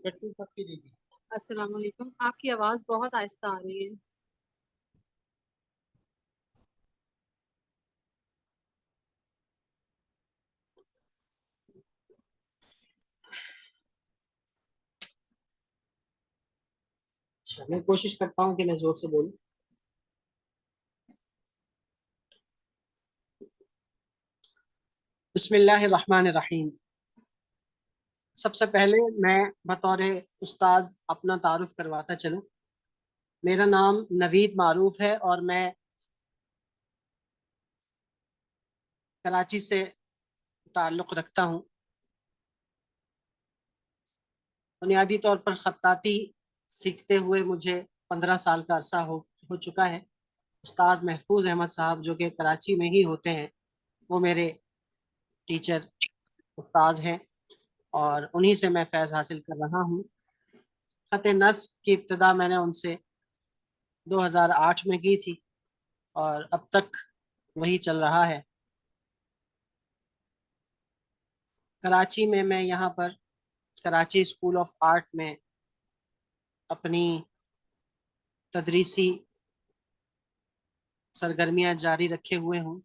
السلام علیکم، آپ کی آواز بہت آہستہ آ رہی ہے۔ اچھا، میں کوشش کرتا ہوں کہ میں زور سے بولوں۔ بسم اللہ الرحمن الرحیم۔ سب سے پہلے میں بطور استاذ اپنا تعارف کرواتا چلوں۔ میرا نام نوید معروف ہے اور میں کراچی سے تعلق رکھتا ہوں۔ بنیادی طور پر خطاطی سیکھتے ہوئے مجھے 15 سال کا عرصہ ہو چکا ہے۔ استاذ محفوظ احمد صاحب جو کہ کراچی میں ہی ہوتے ہیں، وہ میرے ٹیچر استاذ ہیں اور انہی سے میں فیض حاصل کر رہا ہوں۔ خط نصب کی ابتدا میں نے ان سے 2008 میں کی تھی اور اب تک وہی چل رہا ہے۔ کراچی میں یہاں پر کراچی اسکول آف آرٹ میں اپنی تدریسی سرگرمیاں جاری رکھے ہوئے ہوں۔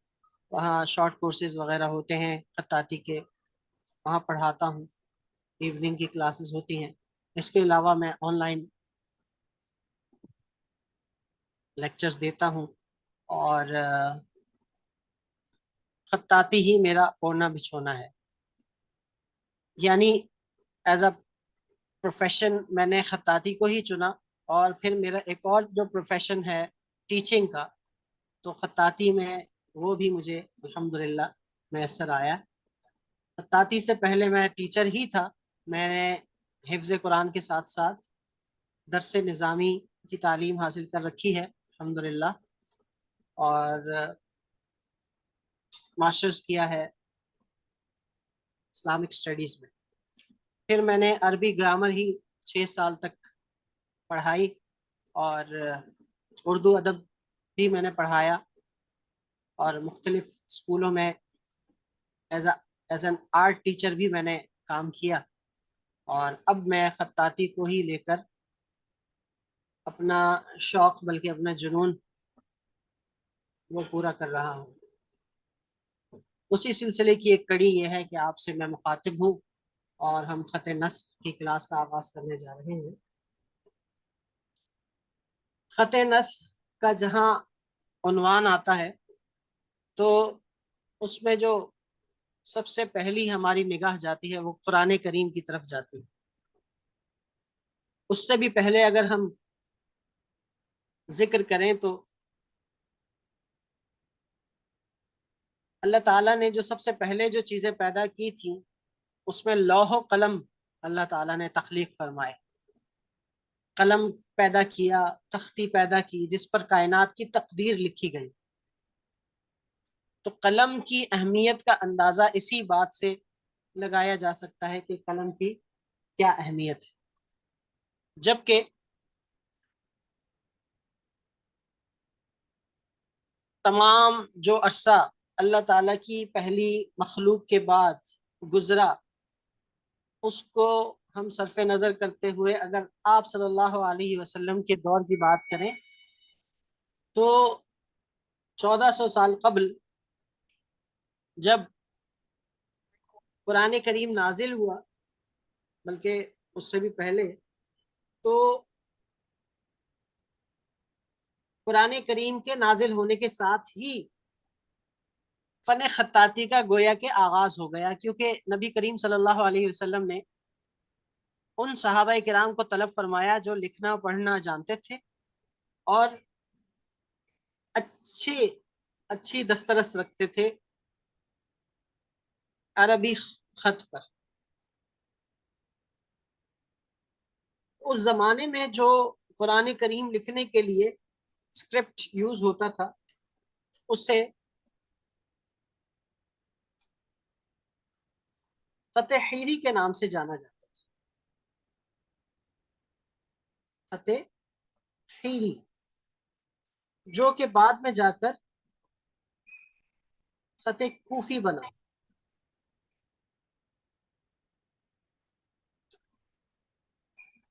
وہاں شارٹ کورسز وغیرہ ہوتے ہیں خطاطی کے، وہاں پڑھاتا ہوں، ایوننگ کی کلاسز ہوتی ہیں۔ اس کے علاوہ میں آن لائن لیکچرز دیتا ہوں اور خطاطی ہی میرا اوڑھنا بچھونا ہے۔ یعنی ایز اے پروفیشن میں نے خطاطی کو ہی چنا، اور پھر میرا ایک اور جو پروفیشن ہے ٹیچنگ کا، تو خطاطی میں وہ بھی مجھے الحمدللہ میسر آیا۔ خطاطی سے پہلے میں ٹیچر ہی تھا۔ میں نے حفظ قرآن کے ساتھ ساتھ درس نظامی کی تعلیم حاصل کر رکھی ہے الحمدللہ، اور ماسٹرز کیا ہے اسلامک اسٹڈیز میں۔ پھر میں نے عربی گرامر ہی 6 سال تک پڑھائی، اور اردو ادب بھی میں نے پڑھایا، اور مختلف اسکولوں میں ایز این آرٹ ٹیچر بھی میں نے کام کیا، اور اب میں خطاطی کو ہی لے کر اپنا شوق بلکہ اپنا جنون وہ پورا کر رہا ہوں۔ اسی سلسلے کی ایک کڑی یہ ہے کہ آپ سے میں مخاطب ہوں اور ہم خط نصب کی کلاس کا آغاز کرنے جا رہے ہیں۔ خط نصب کا جہاں عنوان آتا ہے تو اس میں جو سب سے پہلی ہماری نگاہ جاتی ہے وہ قرآن کریم کی طرف جاتی ہے۔ اس سے بھی پہلے اگر ہم ذکر کریں تو اللہ تعالیٰ نے جو سب سے پہلے جو چیزیں پیدا کی تھیں اس میں لوح و قلم اللہ تعالیٰ نے تخلیق فرمائے۔ قلم پیدا کیا، تختی پیدا کی جس پر کائنات کی تقدیر لکھی گئی۔ تو قلم کی اہمیت کا اندازہ اسی بات سے لگایا جا سکتا ہے کہ قلم کی کیا اہمیت ہے۔ جبکہ تمام جو عرصہ اللہ تعالیٰ کی پہلی مخلوق کے بعد گزرا، اس کو ہم صرف نظر کرتے ہوئے اگر آپ صلی اللہ علیہ وسلم کے دور کی بات کریں تو 1400 سال قبل جب قرآن کریم نازل ہوا، بلکہ اس سے بھی پہلے، تو قرآن کریم کے نازل ہونے کے ساتھ ہی فن خطاطی کا گویا کہ آغاز ہو گیا، کیونکہ نبی کریم صلی اللہ علیہ وسلم نے ان صحابہ کرام کو طلب فرمایا جو لکھنا پڑھنا جانتے تھے اور اچھی دسترس رکھتے تھے عربی خط پر۔ اس زمانے میں جو قرآن کریم لکھنے کے لیے اسکرپٹ یوز ہوتا تھا اسے خط حیری کے نام سے جانا جاتا تھا۔ خط حیری جو کہ بعد میں جا کر خط کوفی بنا۔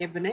ابن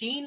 3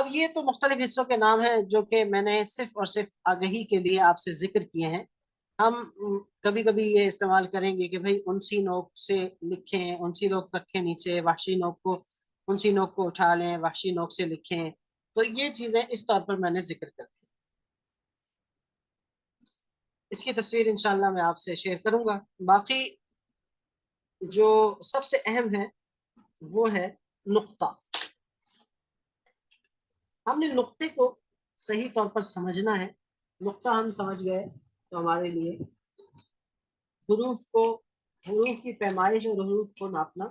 اب یہ تو مختلف حصوں کے نام ہیں جو کہ میں نے صرف اور صرف آگہی کے لیے آپ سے ذکر کیے ہیں. ہم کبھی کبھی یہ استعمال کریں گے کہ بھئی انسی نوک سے لکھیں، انسی نوک رکھیں نیچے، وحشی نوک کو، انسی نوک کو اٹھا لیں، وحشی نوک سے لکھیں. تو یہ چیزیں اس طور پر میں نے ذکر کر دی. اس کی تصویر انشاءاللہ میں آپ سے شیئر کروں گا. باقی جو سب سے اہم ہے وہ ہے نقطہ. ہم نے نقطے کو صحیح طور پر سمجھنا ہے. نقطہ ہم سمجھ گئے تو ہمارے لیے حروف کی پیمائش اور حروف کو ناپنا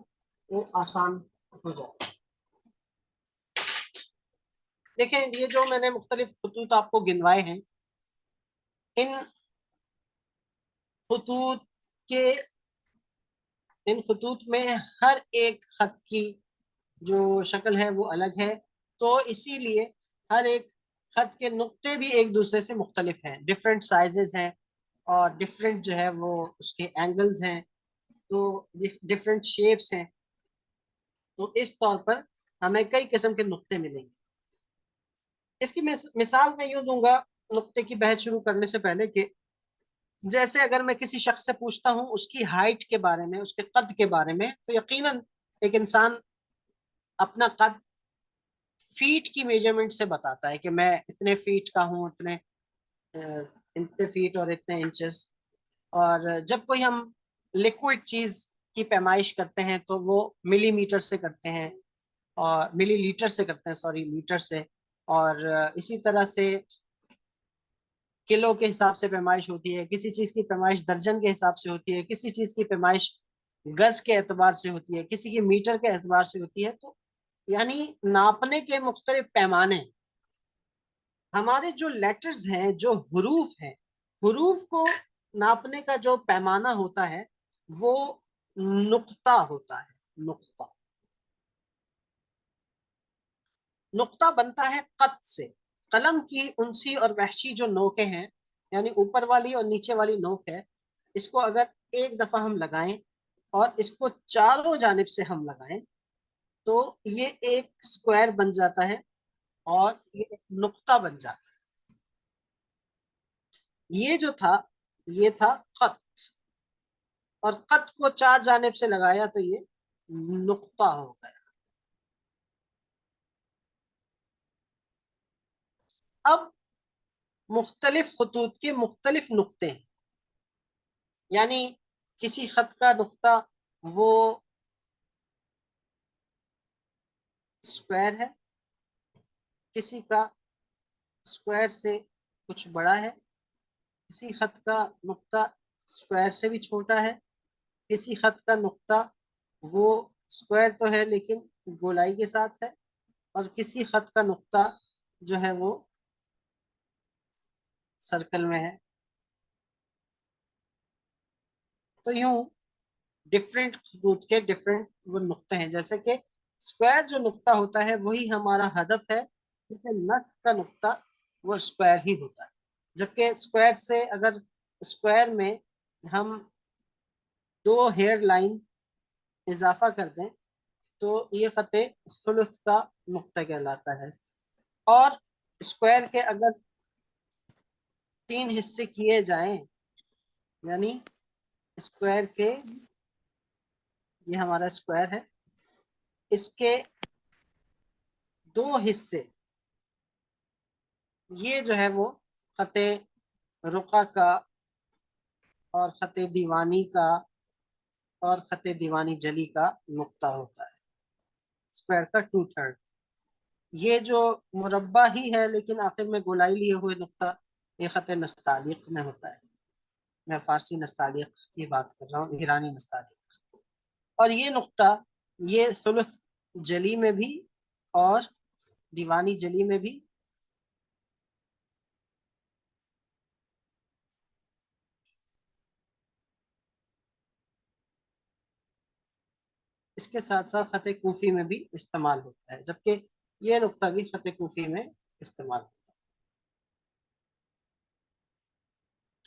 وہ آسان ہو جائے. دیکھیں یہ جو میں نے مختلف خطوط آپ کو گنوائے ہیں، ان خطوط میں ہر ایک خط کی جو شکل ہے وہ الگ ہے. تو اسی لیے ہر ایک خط کے نقطے بھی ایک دوسرے سے مختلف ہیں، ڈفرینٹ سائزز ہیں اور ڈفرینٹ جو ہے وہ اس کے اینگلز ہیں، تو ڈفرینٹ شیپس ہیں. تو اس طور پر ہمیں کئی قسم کے نقطے ملیں گے. اس کی مثال میں یوں دوں گا نقطے کی بحث شروع کرنے سے پہلے کہ جیسے اگر میں کسی شخص سے پوچھتا ہوں اس کی ہائٹ کے بارے میں، اس کے قد کے بارے میں، تو یقیناً ایک انسان اپنا قد فیٹ کی میجرمنٹ سے بتاتا ہے کہ میں اتنے فیٹ کا ہوں، اتنے فیٹ اور اتنے انچز. اور جب کوئی ہم لیکوڈ چیز کی پیمائش کرتے ہیں تو وہ ملی میٹر سے کرتے ہیں، اور ملی لیٹر سے کرتے ہیں، سوری لیٹر سے. اور اسی طرح سے کلو کے حساب سے پیمائش ہوتی ہے، کسی چیز کی پیمائش درجن کے حساب سے ہوتی ہے، کسی چیز کی پیمائش گز کے اعتبار سے ہوتی ہے، کسی کی میٹر کے اعتبار سے ہوتی ہے. تو یعنی ناپنے کے مختلف پیمانے. ہمارے جو لیٹرز ہیں، جو حروف ہیں، حروف کو ناپنے کا جو پیمانہ ہوتا ہے وہ نقطہ ہوتا ہے. نقطہ بنتا ہے قط سے. قلم کی انسی اور وحشی جو نوکیں ہیں، یعنی اوپر والی اور نیچے والی نوک ہے، اس کو اگر ایک دفعہ ہم لگائیں اور اس کو چاروں جانب سے ہم لگائیں تو یہ ایک سکوائر بن جاتا ہے اور یہ ایک نقطہ بن جاتا ہے. یہ جو تھا یہ تھا خط، اور خط کو چار جانب سے لگایا تو یہ نقطہ ہو گیا. اب مختلف خطوط کے مختلف نقطے ہیں، یعنی کسی خط کا نقطہ وہ سکوائر ہے، کسی کا سکوائر سے کچھ بڑا ہے، کسی خط کا نقطہ سکوائر سے بھی چھوٹا ہے، کسی خط کا نقطہ وہ سکوائر تو ہے لیکن گولائی کے ساتھ ہے، اور کسی خط کا نقطہ جو ہے وہ سرکل میں ہے. تو یوں ڈفرینٹ خطوط کے ڈفرینٹ وہ نقطے ہیں. جیسے کہ سکوائر جو نقطہ ہوتا ہے وہی ہمارا ہدف ہے، لیکن نٹ کا نقطہ وہ سکوائر ہی ہوتا ہے. جبکہ سکوائر سے اگر سکوائر میں ہم 2 ہیئر لائن اضافہ کر دیں تو یہ خط ثلث کا نقطہ کہلاتا ہے. اور سکوائر کے اگر 3 حصے کیے جائیں، یعنی سکوائر کے، یہ ہمارا سکوائر ہے، اس کے 2 حصے، یہ جو ہے وہ خط رقعہ کا اور خط دیوانی کا اور خط دیوانی جلی کا نقطہ ہوتا ہے. سکوائر کا 2/3. یہ جو مربع ہی ہے لیکن آخر میں گولائی لیے ہوئے نقطہ، یہ خط نستعلیق میں ہوتا ہے. میں فارسی نستعلیق کی بات کر رہا ہوں، ایرانی نستعلیق. اور یہ نقطہ یہ ثلث جلی میں بھی اور دیوانی جلی میں بھی اس کے ساتھ ساتھ خط کوفی میں بھی استعمال ہوتا ہے، جبکہ یہ نقطہ بھی خط کوفی میں استعمال ہوتا ہے.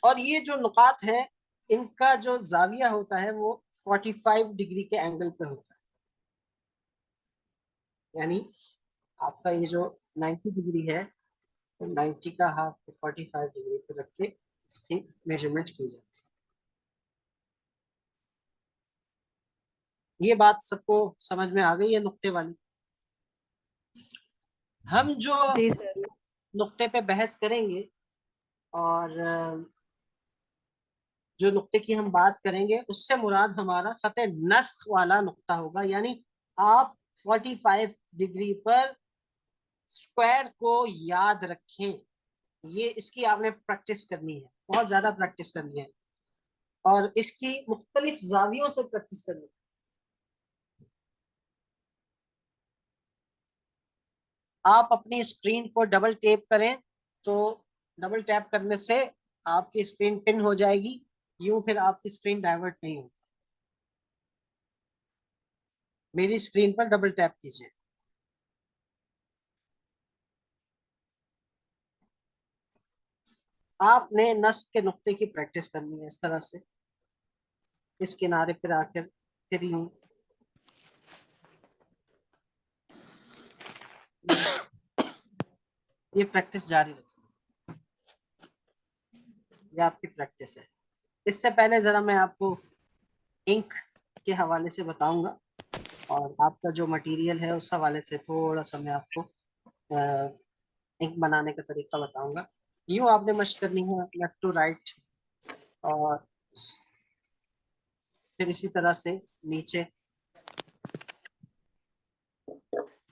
اور یہ جو نقاط ہیں ان کا جو زاویہ ہوتا ہے وہ 45 ڈگری کے اینگل پہ ہوتا ہے. یعنی آپ کا یہ جو 90 ڈگری ہے تو 90 کا ہاف 45 ڈگری پہ رکھ کے اس کی میجرمنٹ کی جاتی ہے. یہ بات سب کو سمجھ میں آ گئی ہے نقطے والی. ہم جو جی سر. نقطے پہ بحث کریں گے اور جو نقطے کی ہم بات کریں گے اس سے مراد ہمارا خط نسخ والا نقطہ ہوگا. یعنی آپ 45 ڈگری پر اسکوائر کو یاد رکھیں. یہ اس کی آپ نے پریکٹس کرنی ہے, بہت زیادہ پریکٹس کرنی ہے, اور اس کی مختلف زاویوں سے پریکٹس کرنی ہے. آپ اپنی اسکرین کو ڈبل ٹیپ کریں تو ڈبل ٹیپ کرنے سے آپ کی اسکرین پن ہو جائے گی, یوں پھر آپ کی اسکرین ڈائیورٹ نہیں ہوگی. میری اسکرین پر ڈبل ٹیپ کیجیے. آپ نے نصب کے نقطے کی پریکٹس کرنی ہے اس طرح سے, اس کنارے پر آ کر پھر یوں یہ پریکٹس جاری رکھیں. یہ آپ کی پریکٹس ہے. اس سے پہلے ذرا میں آپ کو انک کے حوالے سے بتاؤں گا اور آپ کا جو مٹیریل ہے اس حوالے سے تھوڑا سا میں آپ کو انک بنانے کا طریقہ بتاؤں گا. یوں آپ نے مشق کرنی ہے لیفٹ ٹو رائٹ, اور پھر اسی طرح سے نیچے.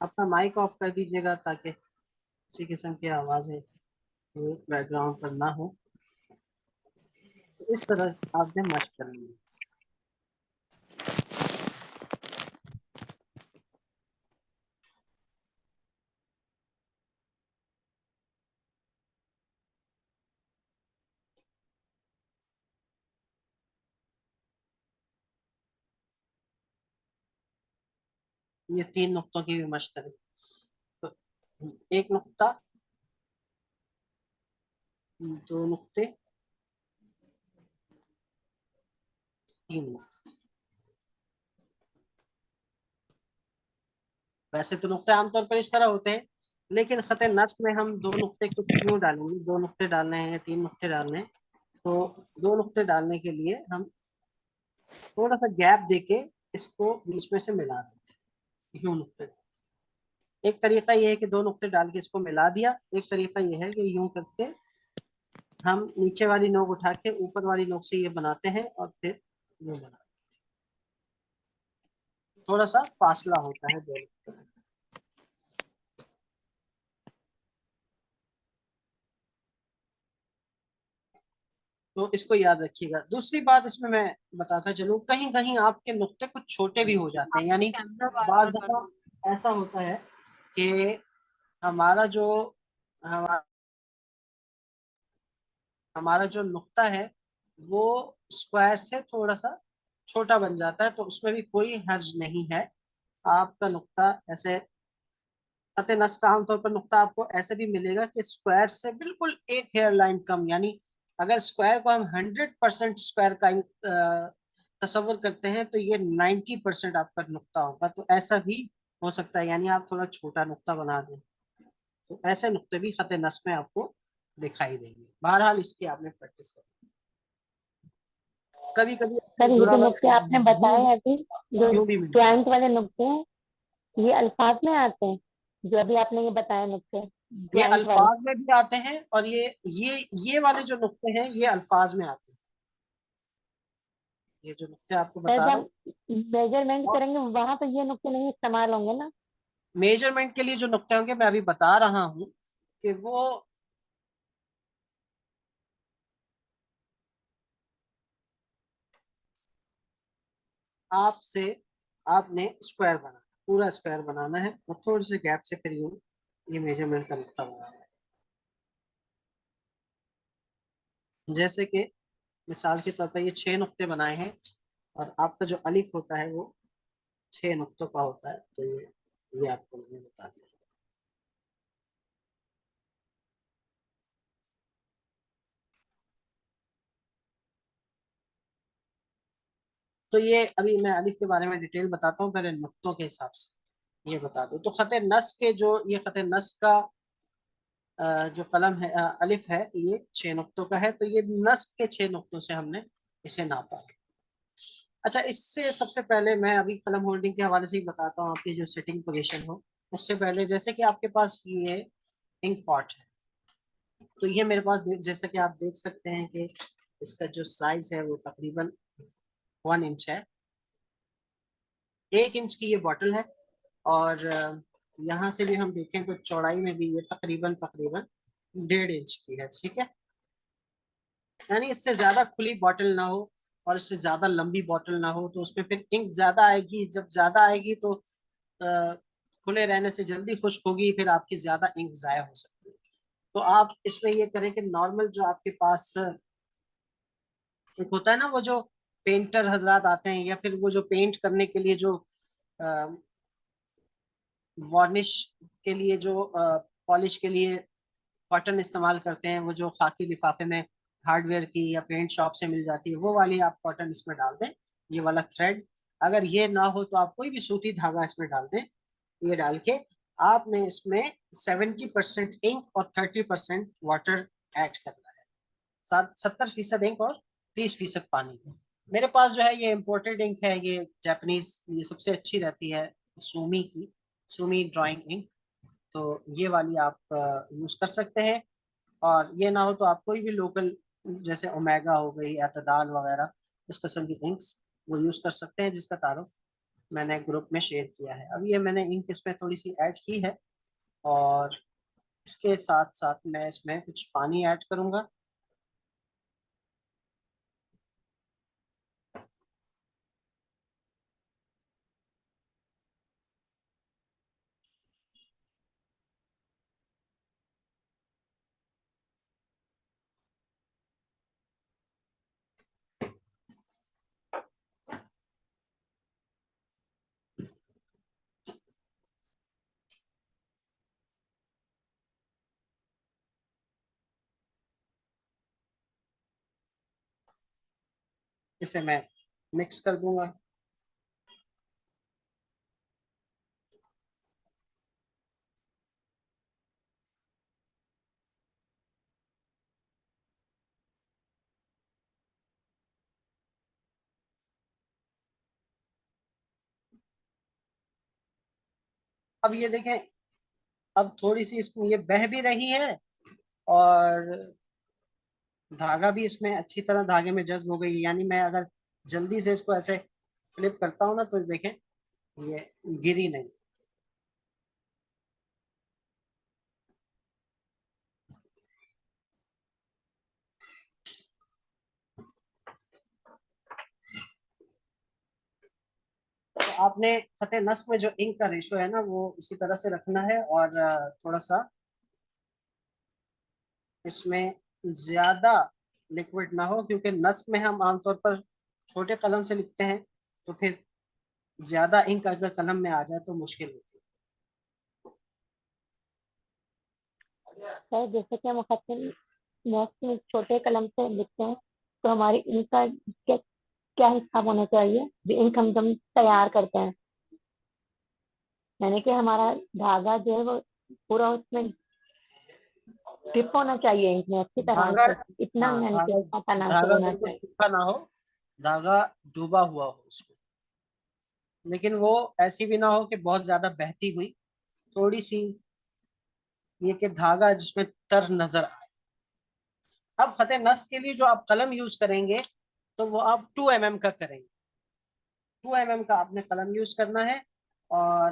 اپنا مائک آف کر دیجیے گا تاکہ کسی قسم کی آوازیں بیک گراؤنڈ پر نہ ہو. اس طرح سے آپ نے مشق کرنی ہے. یہ 3 نقطوں کی بھی مشق کریں. تو ایک نقطہ, 2 نقطے, 3 نقطے. ویسے تو نقطے عام طور پر اس طرح ہوتے ہیں, لیکن خط نصب میں ہم 2 نقطے کچھ کیوں ڈالیں گے, 2 نقطے ڈالنے ہیں یا 3 نقطے ڈالنے ہیں. تو 2 نقطے ڈالنے کے لیے ہم تھوڑا سا گیپ دے کے اس کو بیچ میں سے ملا دیتے ہیں. یوں نقطے, ایک طریقہ یہ ہے کہ 2 نقطے ڈال کے اس کو ملا دیا, ایک طریقہ یہ ہے کہ یوں کر کے ہم نیچے والی نوک اٹھا کے اوپر والی نوک سے یہ بناتے ہیں اور پھر یوں بناتے ہیں. تھوڑا سا فاصلہ ہوتا ہے 2 نقطے. تو اس کو یاد رکھیے گا. دوسری بات اس میں بتاتا چلوں, کہیں کہیں آپ کے نقطے کچھ چھوٹے بھی ہو جاتے ہیں. یعنی کیمرہ بار بعض بار دفعہ بند. ایسا ہوتا ہے کہ ہمارا جو نقطہ ہے وہ اسکوائر سے تھوڑا سا چھوٹا بن جاتا ہے, تو اس میں بھی کوئی حرج نہیں ہے. آپ کا نقطہ ایسے خط نصب کا عام طور پر نقطہ آپ کو ایسے بھی ملے گا کہ اسکوائر سے بالکل ایک ہیئر لائن کم. یعنی اگر اسکوائر کو ہم 100% اسکوائر کا تصور کرتے ہیں تو یہ 90% آپ کا نقطہ ہوگا. تو ایسا بھی ہو سکتا ہے, یعنی آپ تھوڑا چھوٹا نقطہ بنا دیں تو ایسے نقطے بھی خط نصب میں آپ کو دکھائی دیں گے. بہرحال اس کی آپ نے پریکٹس کرنی. کبھی کبھی سر یہ جو نقطے آپ نے بتائے ہیں ابھی, جو یوں بھی ملتا ہے. جوائنٹ والے نقطے ہیں, یہ الفاظ میں آتے ہیں جو ابھی آپ نے یہ بتائے نقطے یہ جوائنٹ والے؟ الفاظ میں بھی آتے ہیں اور یہ والے جو نقطے ہیں یہ الفاظ میں آتے ہیں. یہ جو نقطے آپ کو سر بتا جب رہا ہم ہوں, میجرمنٹ کریں گے وہاں پہ یہ نقطے نہیں استعمال ہوں گے نا؟ میجرمنٹ کے لیے جو نقطے ہوں گے میں ابھی بتا رہا ہوں کہ وہ آپ نے اسکوائر بنانا, پورا اسکوائر بنانا ہے اور تھوڑے سے گیپ سے پھر یہ میجرمنٹ کا نقطہ بنانا ہے. جیسے کہ مثال کے طور پر یہ 6 نقطے بنائے ہیں اور آپ کا جو الف ہوتا ہے وہ 6 نقطوں کا ہوتا ہے. تو یہ آپ کو میں بتا دیں. تو یہ ابھی میں الف کے بارے میں ڈیٹیل بتاتا ہوں پہلے نقطوں کے حساب سے. یہ بتا دو. تو خط نص کے جو یہ خط نص کا جو قلم ہے الف ہے یہ 6 نقطوں کا ہے, تو یہ نصب کے 6 نقطوں سے ہم نے اسے ناپا. اچھا, اس سے سب سے پہلے میں ابھی قلم ہولڈنگ کے حوالے سے ہی بتاتا ہوں آپ کی جو سیٹنگ پوزیشن ہو. اس سے پہلے جیسے کہ آپ کے پاس یہ انک پاٹ ہے, تو یہ میرے پاس جیسا کہ آپ دیکھ سکتے ہیں کہ اس کا جو سائز ہے وہ تقریباً 1 انچ ہے. 1 انچ کی یہ باٹل ہے, اور یہاں سے بھی ہم دیکھیں تو چوڑائی میں بھی یہ تقریباً 1.5 انچ کی ہے. ٹھیک ہے, یعنی اس سے زیادہ کھلی باٹل نہ ہو اور اس سے زیادہ لمبی باٹل نہ ہو, تو اس میں پھر انک زیادہ آئے گی. جب زیادہ آئے گی تو کھلے رہنے سے جلدی خشک ہوگی, پھر آپ کی زیادہ انک ضائع ہو سکتی ہے. تو آپ اس میں یہ کریں کہ نارمل جو آپ کے پاس ایک ہوتا ہے نا, وہ جو پینٹر حضرات آتے ہیں یا پھر وہ جو پینٹ کرنے کے لیے جو وارنش کے لیے جو پالش کے لیے کاٹن استعمال کرتے ہیں, وہ جو خاکی لفافے میں ہارڈ ویئر کی یا پینٹ شاپ سے مل جاتی ہے, وہ والی آپ کاٹن اس میں ڈال دیں. یہ والا تھریڈ, اگر یہ نہ ہو تو آپ کوئی بھی سوتی دھاگا اس میں ڈال دیں. یہ ڈال کے آپ نے اس میں 70% انک اور 30% واٹر ایڈ کرنا ہے. 70% انک اور 30% پانی. میرے پاس جو ہے یہ امپورٹڈ انک ہے, یہ جاپنیز, یہ سب سے اچھی رہتی ہے, سومی کی, سومی ڈرائنگ انک. تو یہ والی آپ یوز کر سکتے ہیں. اور یہ نہ ہو تو آپ کوئی بھی لوکل جیسے اومیگا ہو گئی, اعتدال وغیرہ, اس قسم کی انکس وہ یوز کر سکتے ہیں, جس کا تعارف میں نے گروپ میں شیئر کیا ہے. اب یہ میں نے انک اس میں تھوڑی سی ایڈ کی ہے, اور اس کے ساتھ ساتھ میں اس میں کچھ پانی ایڈ کروں گا. اسے میں مکس کر دوں گا. اب یہ دیکھیں, اب تھوڑی سی اس میں یہ بہہ بھی رہی ہے, اور دھاگا بھی اس میں اچھی طرح دھاگے میں جذب ہو گئی. یعنی میں اگر جلدی سے اس کو ایسے فلپ کرتا ہوں نا, تو دیکھیں یہ گری نہیں. تو آپ نے خط نصب میں جو انک کا ریشو ہے نا, وہ اسی طرح سے رکھنا ہے, اور تھوڑا سا اس میں زیادہ لکوڈ نہ ہو, کیونکہ نصب میں ہم عام طور پر چھوٹے قلم سے لکھتے ہیں, تو پھر زیادہ انک اگر قلم میں آ جائے تو مشکل ہوتی ہے. سر جیسے کہ ہم خط نصب میں چھوٹے قلم سے لکھتے ہیں, تو ہماری انک کا کیا حساب ہونا چاہیے جو انک ہم تیار کرتے ہیں؟ یعنی کہ ہمارا دھاگا جو ہے وہ پورا اس میں ڈپ ہونا چاہیے انک میں اچھی طرح دھاگا, سے, اتنا ہاں, یعنی کہ تناسب دھاگا ہونا بالکل چاہیے. سوکھا نہ ہو, دھاگا ڈوبا ہوا ہو اس میں, لیکن وہ ایسی بھی نہ ہو کہ بہت زیادہ بہتی ہوئی, تھوڑی سی یہ کہ دھاگا جس میں تر نظر آئے. اب خط نصب کے لیے جو آپ قلم یوز کریں گے تو وہ آپ 2 mm کا کریں گے. 2 mm کا آپ نے قلم یوز کرنا ہے, اور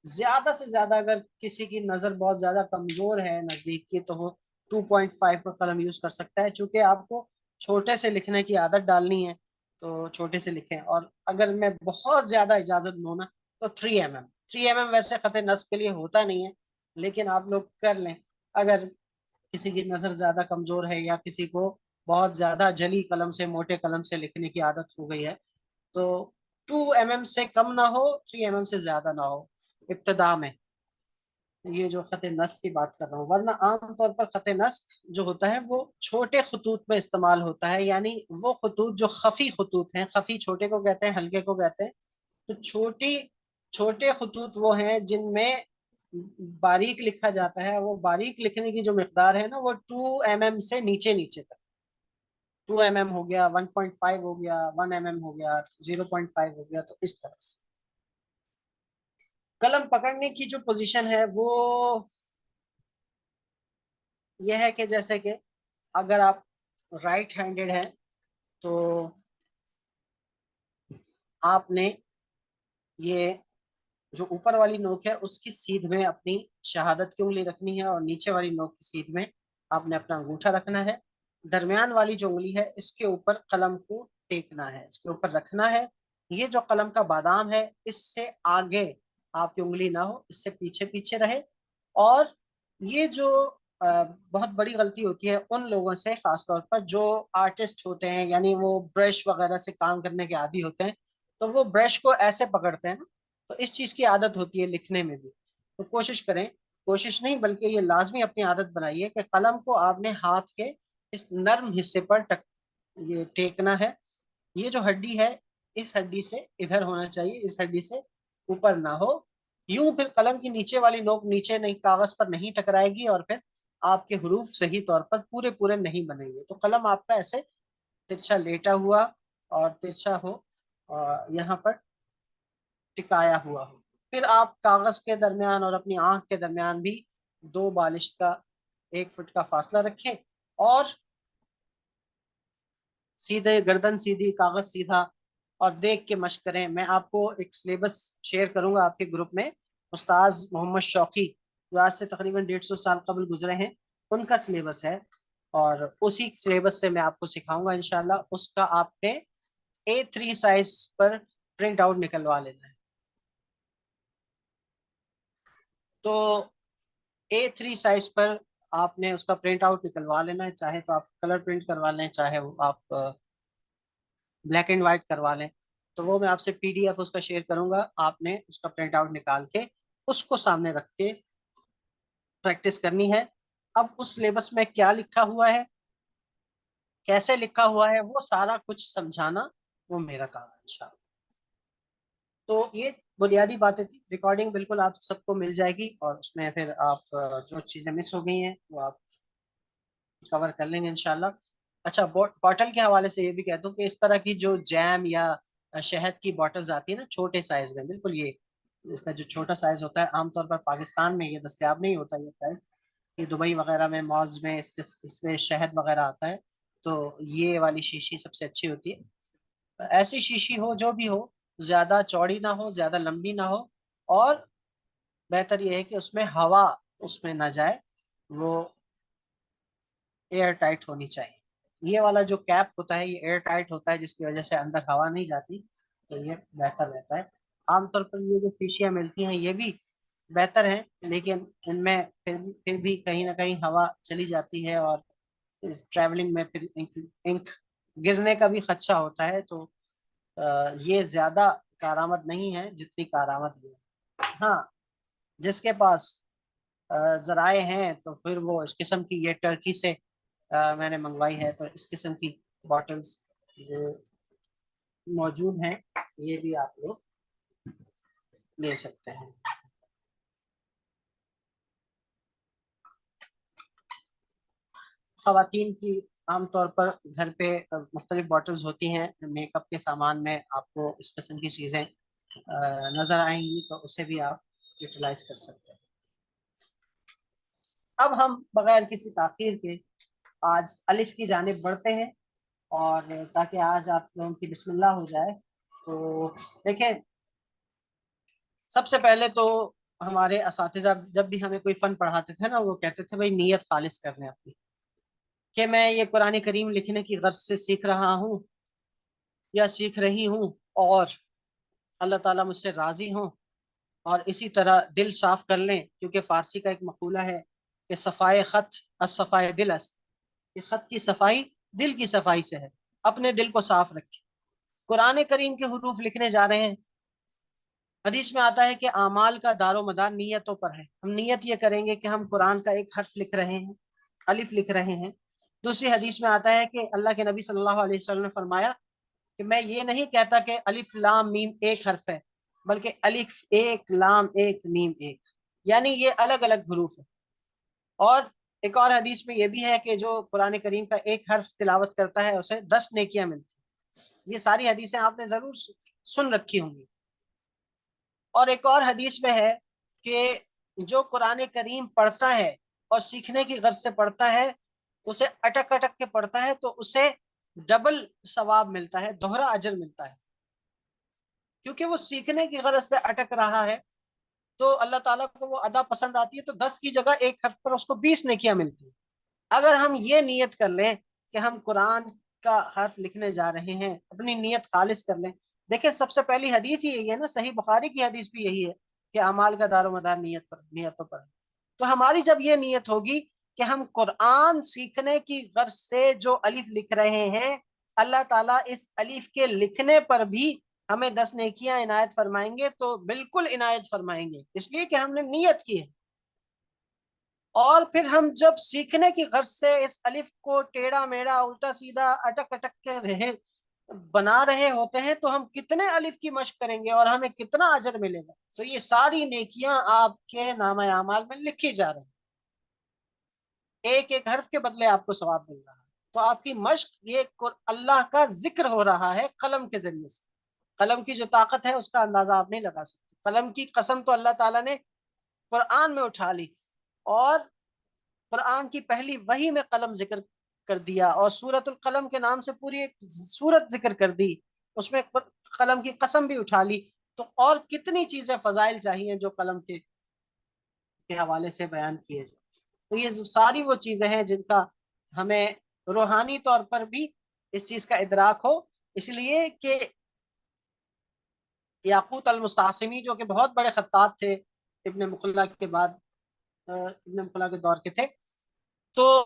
زیادہ سے زیادہ اگر کسی کی نظر بہت زیادہ کمزور ہے نزدیک کی, تو وہ 2.5 کا قلم یوز کر سکتا ہے. چونکہ آپ کو چھوٹے سے لکھنے کی عادت ڈالنی ہے, تو چھوٹے سے لکھیں. اور اگر میں بہت زیادہ اجازت دوں نا, تو 3 mm. 3 mm ویسے خط نصب کے لیے ہوتا نہیں ہے, لیکن آپ لوگ کر لیں. اگر کسی کی نظر زیادہ کمزور ہے, یا کسی کو بہت زیادہ جلی قلم سے, موٹے قلم سے لکھنے کی عادت ہو گئی ہے, تو 2 mm سے کم نہ ہو, 3 mm سے زیادہ نہ ہو ابتدا میں. یہ جو خط نصب کی بات کر رہا ہوں, ورنہ عام طور پر خط نصب جو ہوتا ہے وہ چھوٹے خطوط میں استعمال ہوتا ہے. یعنی وہ خطوط جو خفی خطوط ہیں, خفی چھوٹے کو کہتے ہیں, ہلکے کو کہتے ہیں. تو چھوٹے خطوط وہ ہیں جن میں باریک لکھا جاتا ہے. وہ باریک لکھنے کی جو مقدار ہے نا وہ 2 mm سے نیچے نیچے تک. 2 mm ہو گیا, 1.5 ہو گیا, 1 mm ہو گیا, 0.5 ہو گیا. تو اس طرح سے قلم پکڑنے کی جو پوزیشن ہے وہ یہ ہے کہ جیسے کہ اگر آپ رائٹ ہینڈڈ ہیں تو آپ نے یہ جو اوپر والی نوک ہے اس کی سیدھ میں اپنی شہادت کی انگلی رکھنی ہے, اور نیچے والی نوک کی سیدھ میں آپ نے اپنا انگوٹھا رکھنا ہے. درمیان والی جو انگلی ہے اس کے اوپر قلم کو ٹیکنا ہے, اس کے اوپر رکھنا ہے. یہ جو قلم کا بادام ہے اس سے آگے آپ کی انگلی نہ ہو, اس سے پیچھے پیچھے رہے. اور یہ جو بہت بڑی غلطی ہوتی ہے ان لوگوں سے, خاص طور پر جو آرٹسٹ ہوتے ہیں, یعنی وہ برش وغیرہ سے کام کرنے کے عادی ہوتے ہیں, تو وہ برش کو ایسے پکڑتے ہیں, تو اس چیز کی عادت ہوتی ہے لکھنے میں بھی. تو کوشش کریں, کوشش نہیں بلکہ یہ لازمی اپنی عادت بنائیے کہ قلم کو آپ نے ہاتھ کے اس نرم حصے پر یہ ٹیکنا ہے. یہ جو ہڈی ہے اس ہڈی سے ادھر ہونا چاہیے, اس ہڈی سے اوپر نہ ہو. یوں پھر قلم کی نیچے والی نوک نیچے نہیں, کاغذ پر نہیں ٹکرائے گی, اور پھر آپ کے حروف صحیح طور پر پورے پورے نہیں بنیں گے. تو قلم آپ کا ایسے ترچھا لیٹا ہوا اور ترچھا ہو, یہاں پر ٹکایا ہوا ہو. پھر آپ کاغذ کے درمیان اور اپنی آنکھ کے درمیان بھی 2 بالشت کا 1 فٹ کا فاصلہ رکھیں, اور سیدھے گردن سیدھی, کاغذ سیدھا, اور دیکھ کے مشق کریں. میں آپ کو ایک سلیبس شیئر کروں گا آپ کے گروپ میں. استاذ محمد شوقی جو آج سے تقریباً 150 سال قبل گزرے ہیں, ان کا سلیبس ہے, اور اسی سلیبس سے میں آپ کو سکھاؤں گا انشاءاللہ. اس کا آپ نے A3 سائز پر پرنٹ آؤٹ نکلوا لینا ہے. تو A3 سائز پر آپ نے اس کا پرنٹ آؤٹ نکلوا لینا ہے. چاہے تو آپ کلر پرنٹ کروا لیں, چاہے آپ بلیک اینڈ وائٹ کروا لیں. تو وہ میں آپ سے PDF اس کا شیئر کروں گا. آپ نے اس کا پرنٹ آؤٹ نکال کے اس کو سامنے رکھ کے پریکٹس کرنی ہے. اب اس سلیبس میں کیا لکھا ہوا ہے, کیسے لکھا ہوا ہے, وہ سارا کچھ سمجھانا وہ میرا کام ہے انشاءاللہ. تو یہ بنیادی باتیں تھی. ریکارڈنگ بالکل آپ سب کو مل جائے گی, اور اس میں پھر آپ جو چیزیں مس ہو گئی ہیں وہ آپ کور کر لیں گے انشاءاللہ. اچھا, بوٹل کے حوالے سے یہ بھی کہتا ہوں کہ اس طرح کی جو جیم یا شہد کی بوٹلز آتی ہیں نا چھوٹے سائز میں, بالکل یہ اس کا جو چھوٹا سائز ہوتا ہے, عام طور پر پاکستان میں یہ دستیاب نہیں ہوتا. یہ سائز یہ دبئی وغیرہ میں مالز میں اس میں شہد وغیرہ آتا ہے. تو یہ والی شیشی سب سے اچھی ہوتی ہے. ایسی شیشی ہو جو بھی ہو, زیادہ چوڑی نہ ہو, زیادہ لمبی نہ ہو, اور بہتر یہ ہے کہ اس میں ہوا اس میں نہ جائے, وہ ایئر ٹائٹ ہونی چاہیے. یہ والا جو کیپ ہوتا ہے یہ ایئر ٹائٹ ہوتا ہے, جس کی وجہ سے اندر ہوا نہیں جاتی, تو یہ بہتر رہتا ہے. عام طور پر یہ جو شیشیاں ملتی ہیں یہ بھی بہتر ہیں, لیکن ان میں پھر بھی کہیں نہ کہیں ہوا چلی جاتی ہے, اور ٹریولنگ میں پھر انک گرنے کا بھی خدشہ ہوتا ہے. تو یہ زیادہ کارآمد نہیں ہے جتنی کارآمد ہے. ہاں, جس کے پاس ذرائع ہیں تو پھر وہ اس قسم کی, یہ ٹرکی سے میں نے منگوائی ہے, تو اس قسم کی باٹلز جو موجود ہیں یہ بھی آپ لوگ لے سکتے ہیں. خواتین کی عام طور پر گھر پہ مختلف باٹلز ہوتی ہیں. میک اپ کے سامان میں آپ کو اس قسم کی چیزیں نظر آئیں گی, تو اسے بھی آپ یوٹیلائز کر سکتے ہیں. اب ہم بغیر کسی تاخیر کے آج الف کی جانب بڑھتے ہیں, اور تاکہ آج آپ لوگوں کی بسم اللہ ہو جائے. تو دیکھیں, سب سے پہلے تو ہمارے اساتذہ جب بھی ہمیں کوئی فن پڑھاتے تھے نا, وہ کہتے تھے بھائی نیت خالص کرنے اپنی, کہ میں یہ قرآن کریم لکھنے کی غرض سے سیکھ رہا ہوں یا سیکھ رہی ہوں, اور اللہ تعالیٰ مجھ سے راضی ہوں. اور اسی طرح دل صاف کر لیں, کیونکہ فارسی کا ایک مقولہ ہے کہ صفائے خط الصفائے دل است, کہ خط کی صفائی دل کی صفائی سے ہے. اپنے دل کو صاف رکھیں. قرآن کریم کے حروف لکھنے جا رہے ہیں, حدیث میں آتا ہے کہ اعمال کا دار و مدار نیتوں پر ہے. ہم نیت یہ کریں گے کہ ہم قرآن کا ایک حرف لکھ رہے ہیں, الف لکھ رہے ہیں. دوسری حدیث میں آتا ہے کہ اللہ کے نبی صلی اللہ علیہ وسلم نے فرمایا کہ میں یہ نہیں کہتا کہ الف لام میم ایک حرف ہے, بلکہ الف ایک، لام ایک، میم ایک، یعنی یہ الگ الگ حروف ہیں۔ اور ایک اور حدیث میں یہ بھی ہے کہ جو قرآن کریم کا ایک حرف تلاوت کرتا ہے اسے 10 نیکیاں ملتی ہیں۔ یہ ساری حدیثیں آپ نے ضرور سن رکھی ہوں گی۔ اور ایک اور حدیث میں ہے کہ جو قرآن کریم پڑھتا ہے اور سیکھنے کی غرض سے پڑھتا ہے، اسے اٹک اٹک کے پڑھتا ہے تو اسے ڈبل ثواب ملتا ہے، دوہرا اجر ملتا ہے، کیونکہ وہ سیکھنے کی غرض سے اٹک رہا ہے تو اللہ تعالیٰ کو وہ ادا پسند آتی ہے، تو 10 کی جگہ ایک حرف پر اس کو 20 نیکیاں ملتی ہیں۔ اگر ہم یہ نیت کر لیں کہ ہم قرآن کا حرف لکھنے جا رہے ہیں، اپنی نیت خالص کر لیں۔ دیکھیں سب سے پہلی حدیث ہی یہی ہے نا، صحیح بخاری کی حدیث بھی یہی ہے کہ اعمال کا دار و مدار نیتوں پر۔ تو ہماری جب یہ نیت ہوگی کہ ہم قرآن سیکھنے کی غرض سے جو الف لکھ رہے ہیں، اللہ تعالیٰ اس الف کے لکھنے پر بھی ہمیں 10 نیکیاں عنایت فرمائیں گے، تو بالکل عنایت فرمائیں گے، اس لیے کہ ہم نے نیت کی ہے۔ اور پھر ہم جب سیکھنے کی غرض سے اس الف کو ٹیڑھا میڑھا الٹا سیدھا اٹک اٹک کے بنا رہے ہوتے ہیں، تو ہم کتنے الف کی مشق کریں گے اور ہمیں کتنا اجر ملے گا۔ تو یہ ساری نیکیاں آپ کے نامہ اعمال میں لکھی جا رہی ہیں، ایک ایک حرف کے بدلے آپ کو ثواب مل رہا ہے۔ تو آپ کی مشق یہ اللہ کا ذکر ہو رہا ہے قلم کے ذریعے سے۔ قلم کی جو طاقت ہے اس کا اندازہ آپ نہیں لگا سکتے۔ قلم کی قسم تو اللہ تعالیٰ نے قرآن میں اٹھا لی، اور قرآن کی پہلی وحی میں قلم ذکر کر دیا، اور سورۃ القلم کے نام سے پوری ایک سورت ذکر کر دی، اس میں قلم کی قسم بھی اٹھا لی۔ تو اور کتنی چیزیں فضائل چاہیے جو قلم کے حوالے سے بیان کیے جائیں۔ تو یہ ساری وہ چیزیں ہیں جن کا ہمیں روحانی طور پر بھی اس چیز کا ادراک ہو، اس لیے کہ یاقوت المستعصمی جو کہ بہت بڑے خطاط تھے ابن مقلہ کے بعد، ابن مقلہ کے دور کے تھے، تو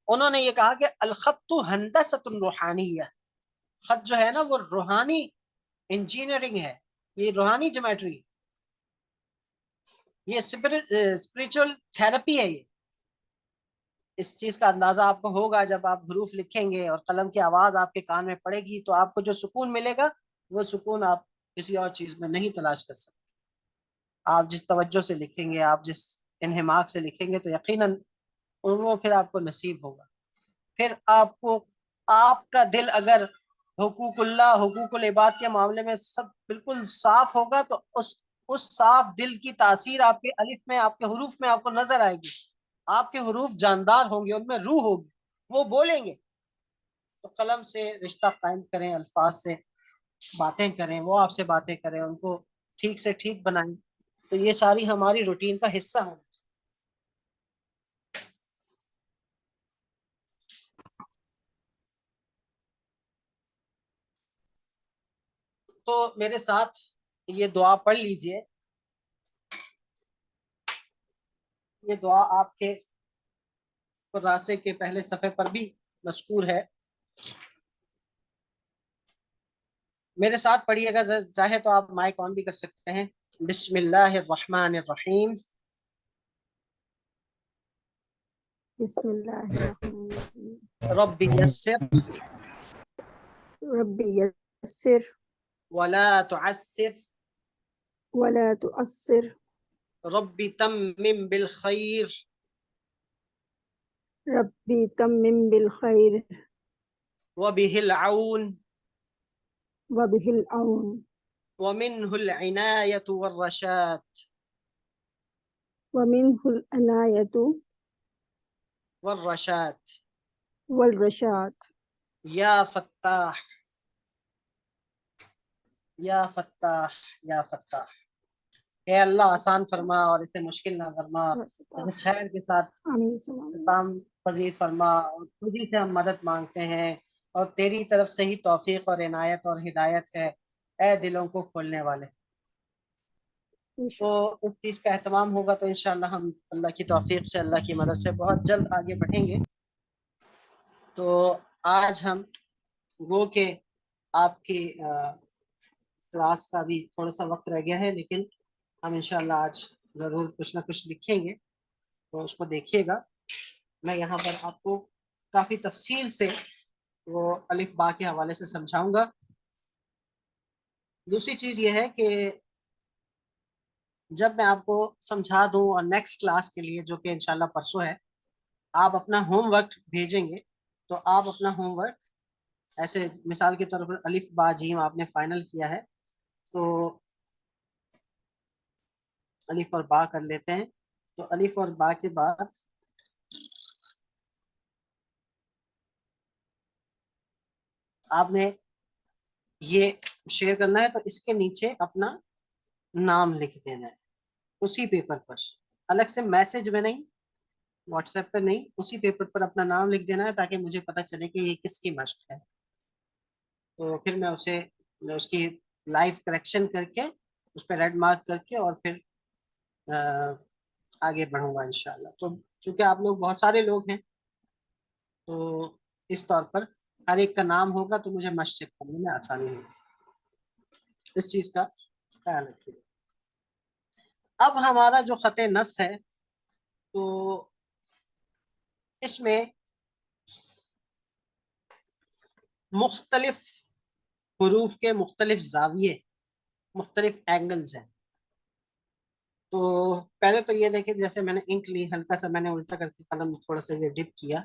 انہوں نے یہ کہا کہ الخط ہندسۃ روحانیہ، خط جو ہے نا وہ روحانی انجینئرنگ ہے، یہ روحانی جیومیٹری، یہ اسپریچول تھراپی ہے۔ یہ اس چیز کا اندازہ آپ کو ہوگا جب آپ حروف لکھیں گے اور قلم کی آواز آپ کے کان میں پڑے گی، تو آپ کو جو سکون ملے گا وہ سکون آپ کسی اور چیز میں نہیں تلاش کر سکتے۔ آپ جس توجہ سے لکھیں گے، آپ جس انہماک سے لکھیں گے، تو یقیناً وہ پھر آپ کو نصیب ہوگا۔ پھر آپ کو، آپ کا دل اگر حقوق اللہ، حقوق العباد کے معاملے میں سب بالکل صاف ہوگا، تو اس صاف دل کی تاثیر آپ کے الف میں، آپ کے حروف میں آپ کو نظر آئے گی۔ آپ کے حروف جاندار ہوں گے، ان میں روح ہوگی، وہ بولیں گے۔ تو قلم سے رشتہ قائم کریں، الفاظ سے باتیں کریں، وہ آپ سے باتیں کریں، ان کو ٹھیک سے ٹھیک بنائیں۔ تو یہ ساری ہماری روٹین کا حصہ ہونا چاہیے۔ تو میرے ساتھ یہ دعا پڑھ لیجئے۔ یہ دعا آپ کے کراسے کے پہلے صفحے پر بھی مذکور ہے۔ میرے ساتھ پڑھیے گا، چاہے تو آپ مائک آن بھی کر سکتے ہیں۔ بسم اللہ الرحمن الرحیم۔ بسم اللہ الرحمن الرحیم۔ رب یسر رب یسر ولا تعسر ولا تعسر رب تمم بالخیر ربی تمم بالخیر وبه العون وبہ العون ومنه العنایۃ والرشاد ومنہ العنایۃ والرشاد والرشاد۔ یا فتاح یا فتاح یا فتاح۔ اے اللہ آسان فرما اور اسے مشکل نہ فرما، اسے خیر کے ساتھ آمین ثم آمین۔ کام پذیر فرما، اور تجھی سے ہم مدد مانگتے ہیں، اور تیری طرف سے ہی توفیق اور عنایت اور ہدایت ہے، اے دلوں کو کھولنے والے۔ تو اس چیز کا اہتمام ہوگا تو انشاءاللہ ہم اللہ کی توفیق سے، اللہ کی مدد سے بہت جلد آگے بڑھیں گے۔ تو آج ہم وہ کہ آپ کی کلاس کا بھی تھوڑا سا وقت رہ گیا ہے، لیکن ہم انشاءاللہ آج ضرور کچھ نہ کچھ لکھیں گے، تو اس کو دیکھیے گا۔ میں یہاں پر آپ کو کافی تفصیل سے وہ الف با کے حوالے سے سمجھاؤں گا۔ دوسری چیز یہ ہے کہ جب میں آپ کو سمجھا دوں اور نیکسٹ کلاس کے لیے جو کہ انشاءاللہ پرسوں ہے آپ اپنا ہوم ورک بھیجیں گے تو آپ اپنا ہوم ورک ایسے مثال کے طور پر الف با جیم آپ نے فائنل کیا ہے تو الف اور با کر لیتے ہیں. تو الف اور با کے بعد آپ نے یہ شیئر کرنا ہے تو اس کے نیچے اپنا نام لکھ دینا ہے اسی پیپر پر, الگ سے میسج میں نہیں, واٹس ایپ پہ نہیں, اسی پیپر پر اپنا نام لکھ دینا ہے تاکہ مجھے پتہ چلے کہ یہ کس کی مشق ہے. تو پھر میں اس کی لائیو کریکشن کر کے اس پہ ریڈ مارک کر کے اور پھر آگے بڑھوں گا انشاءاللہ. تو چونکہ آپ لوگ بہت سارے لوگ ہیں تو اس طور پر ہر ایک کا نام ہوگا تو مجھے مشق کرنے میں آسانی ہوگی, اس چیز کا خیال رکھیے. اب ہمارا جو خط نصب ہے تو اس میں مختلف حروف کے مختلف زاویے, مختلف اینگلز ہیں. تو پہلے تو یہ دیکھیں جیسے میں نے انک لی, ہلکا سا میں نے الٹا کر کے قلم تھوڑا سا یہ ڈپ کیا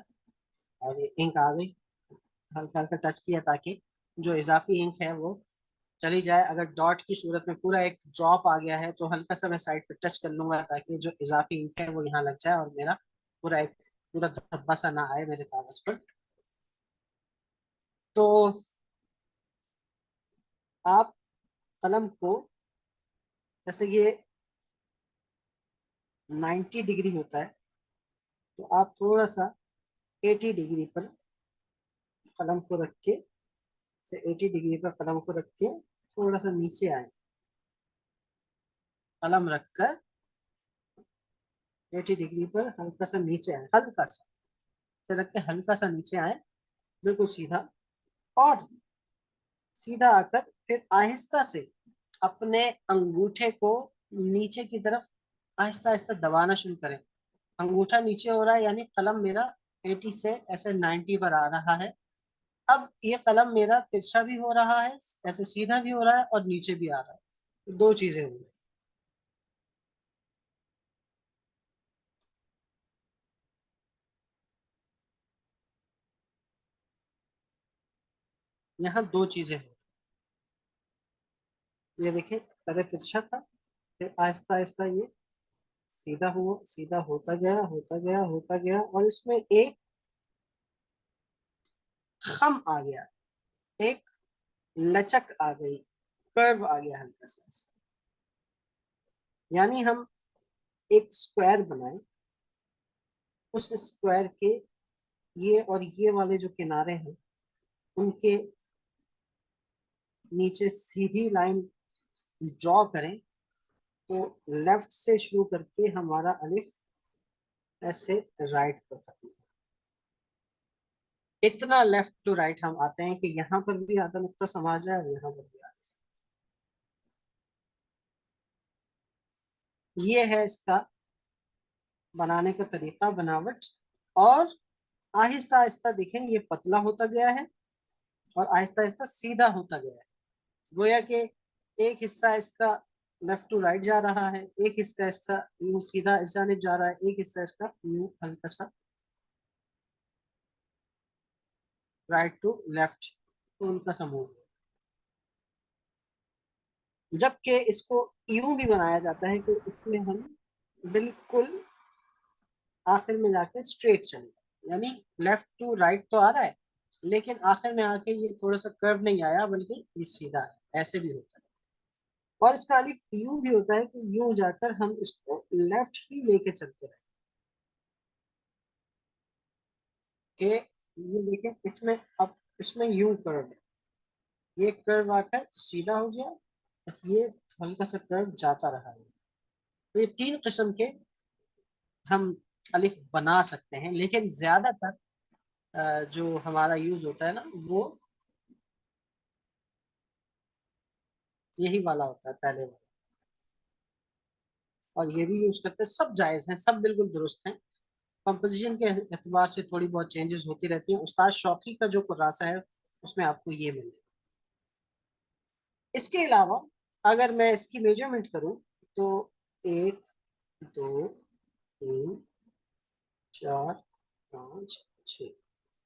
اور یہ انک آ گئی, ہلکا ہلکا ٹچ کیا تاکہ جو اضافی انک ہے وہ چلی جائے. اگر ڈاٹ کی صورت میں پورا ایک ڈراپ آ گیا ہے تو ہلکا سا میں سائڈ پہ ٹچ کر لوں گا تاکہ جو اضافی انک ہے وہ یہاں لگ جائے اور میرا پورا دھبا سا نہ آئے میرے کاغذ پر. تو آپ قلم کو جیسے یہ 90 ڈگری ہوتا ہے تو آپ تھوڑا سا 80 ڈگری پر قلم کو رکھ کے 80 ڈگری پر قلم کو رکھ کے تھوڑا سا نیچے آئیں, قلم رکھ کر 80 ڈگری پر ہلکا سا نیچے آئیں, ہلکا سا رکھ کے ہلکا سا نیچے آئیں بالکل سیدھا, اور سیدھا آ کر پھر آہستہ سے اپنے انگوٹھے کو نیچے کی طرف آہستہ آہستہ دبانا شروع کریں. انگوٹھا نیچے ہو رہا ہے یعنی قلم میرا 80 سے ایسے 90 پر آ رہا ہے. اب یہ قلم میرا ترچھا بھی ہو رہا ہے, ایسے سیدھا بھی ہو رہا ہے اور نیچے بھی آ رہا ہے, دو چیزیں ہو رہی ہیں. یہاں دو چیزیں ہو, یہ دیکھیں پہلے ترچھا تھا پھر آہستہ آہستہ یہ سیدھا ہوتا گیا اور اس میں ایک خم آ گیا, ایک لچک آ گئی, کرو آ گیا ہلکا سا, یعنی ہم ایک سکوائر بنائیں, اس سکوائر کے یہ اور یہ والے جو کنارے ہیں ان کے نیچے سیدھی لائن ڈرا کریں تو لیفٹ سے شروع کر کے ہمارا الف ایسے رائٹ پر ختم, اتنا لیفٹ ٹو رائٹ ہم آتے ہیں کہ یہاں پر بھی آدھا نقطہ سما جائے اور یہاں پر بھی آدھا. یہ ہے اس کا بنانے کا طریقہ, بناوٹ. اور آہستہ آہستہ دیکھیں یہ پتلا ہوتا گیا ہے اور آہستہ آہستہ سیدھا ہوتا گیا ہے, گویا کہ ایک حصہ اس کا لیفٹ ٹو رائٹ جا رہا ہے, ایک حصہ یوں سیدھا اس جانب جا رہا ہے, ایک حصہ اس کا یوں ہلکا سا رائٹ ٹو لیفٹ, تو ان کا سموہ. جبکہ اس کو یوں بھی بنایا جاتا ہے کہ اس میں ہم بالکل آخر میں جا کے اسٹریٹ چلے, یعنی لیفٹ ٹو رائٹ تو آ رہا ہے لیکن آخر میں آ کے یہ تھوڑا سا کرو نہیں آیا بلکہ یہ سیدھا ہے, ایسے بھی ہوتا ہے. اور اس کا الف یوں بھی ہوتا ہے کہ یوں جا کر ہم اس کو لیفٹ ہی لے کے چلتے رہے کہ یہ دیکھیں اس میں یوں کرو ہے, یہ کرو آ کر سیدھا ہو گیا, یہ ہلکا سا کرو جاتا رہا ہے. تو یہ تین قسم کے ہم الف بنا سکتے ہیں, لیکن زیادہ تر جو ہمارا یوز ہوتا ہے نا وہ یہی والا ہوتا ہے, پہلے والا, اور یہ بھی یوز کرتے ہیں. سب جائز ہیں, سب بالکل درست ہیں. کمپوزیشن کے اعتبار سے تھوڑی بہت چینجز ہوتی رہتی ہیں. استاد شوقی کا جو کراسہ ہے اس میں آپ کو یہ ملے. اس کے علاوہ اگر میں اس کی میجرمنٹ کروں تو 1 2 3 4 5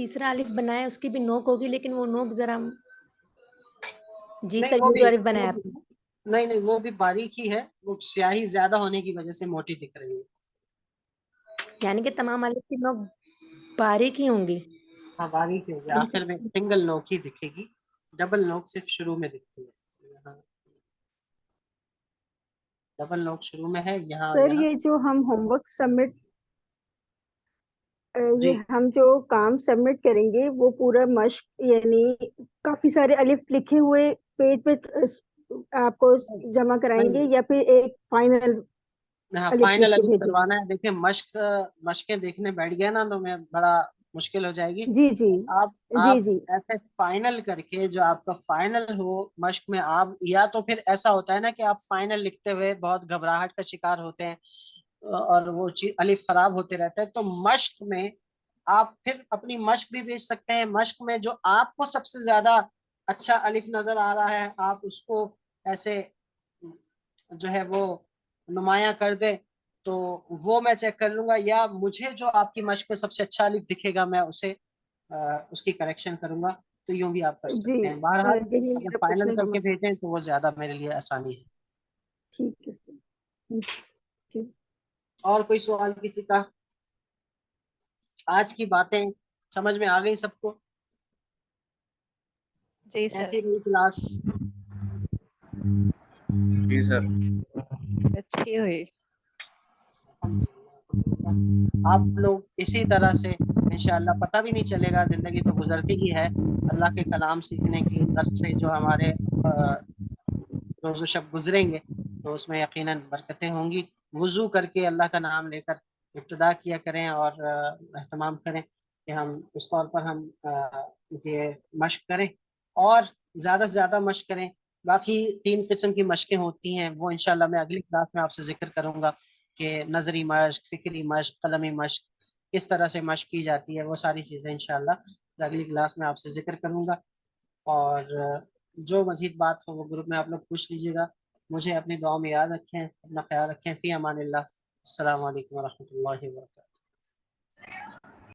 تیسرا الف بنایا اس کی بھی نوک ہوگی، لیکن وہ نوک ذرا جی نہیں سر وہ یہ بھی جو الف بنایا آپ نے نہیں وہ بھی باریک ہی ہے، وہ سیاہی زیادہ ہونے کی وجہ سے موٹی دکھ رہی ہے. یعنی کہ تمام الف کی نوک باریک ہی ہوں گی. ہاں باریک ہے، آخر میں سنگل نوک ہی دکھے گی، ڈبل نوک صرف شروع میں دکھتی ہے. یہاں ڈبل نوک شروع میں ہے، یہاں سر یہاں یہ جو ہم ہوم ورک سبمٹ جی یہ ہم جو کام سبمٹ کریں گے وہ پورا مشق یعنی کافی سارے الف لکھے ہوئے پیج پہ آپ کو جمع کرائیں گے یا پھر ایک فائنل ہاں الف فائنل لکھ کے الف بھیجیں؟ کروانا ہے. دیکھیں مشقیں دیکھنے بیٹھ گیا نا تو میں بڑا مشکل ہو جائے گی. جی جی آپ جی ایسے فائنل کر کے جو آپ کا فائنل ہو مشق میں، آپ یا تو پھر ایسا ہوتا ہے نا کہ آپ فائنل لکھتے ہوئے بہت گھبراہٹ کا شکار ہوتے ہیں اور وہ چیز الف خراب ہوتے رہتے ہیں، تو مشق میں آپ پھر اپنی مشق بھی بھیج سکتے ہیں. مشق میں جو آپ کو سب سے زیادہ اچھا الف نظر آ رہا ہے آپ اس کو ایسے جو ہے وہ نمایاں کر دیں تو وہ میں چیک کر لوں گا، یا مجھے جو آپ کی مشق میں سب سے اچھا الف دکھے گا میں اسے اس کی کریکشن کروں گا. تو یوں بھی آپ کر جی سکتے ہیں. بہرحال یہی اگر میرا فائنل پوچھنے کا کر کے مقصد. بھیجیں تو وہ زیادہ میرے لیے آسانی ہے. ٹھیک ہے سر. اور کوئی سوال کسی کا؟ آج کی باتیں سمجھ میں آ گئی سب کو؟ جی سر. ایسی رہی کلاس؟ جی سر. اچھی ہوئی. آپ لوگ اسی طرح سے انشاءاللہ پتہ بھی نہیں چلے گا، زندگی تو گزرتی ہی ہے. اللہ کے کلام سیکھنے کی طرف سے جو ہمارے روز و شب گزریں گے تو اس میں یقیناً برکتیں ہوں گی. وضو کر کے اللہ کا نام لے کر ابتدا کیا کریں اور اہتمام کریں کہ ہم اس طور پر ہم یہ مشق کریں اور زیادہ سے زیادہ مشق کریں. باقی 3 قسم کی مشقیں ہوتی ہیں، وہ انشاءاللہ میں اگلی کلاس میں آپ سے ذکر کروں گا کہ نظری مشق، فکری مشق، قلمی مشق کس طرح سے مشق کی جاتی ہے. وہ ساری چیزیں انشاءاللہ اگلی کلاس میں آپ سے ذکر کروں گا. اور جو مزید بات ہو وہ گروپ میں آپ لوگ پوچھ لیجیے گا. مجھے اپنی دعاؤں میں یاد رکھیں، اپنا خیال رکھیں. فی امان اللہ. السلام علیکم ورحمۃ اللہ وبرکاتہ.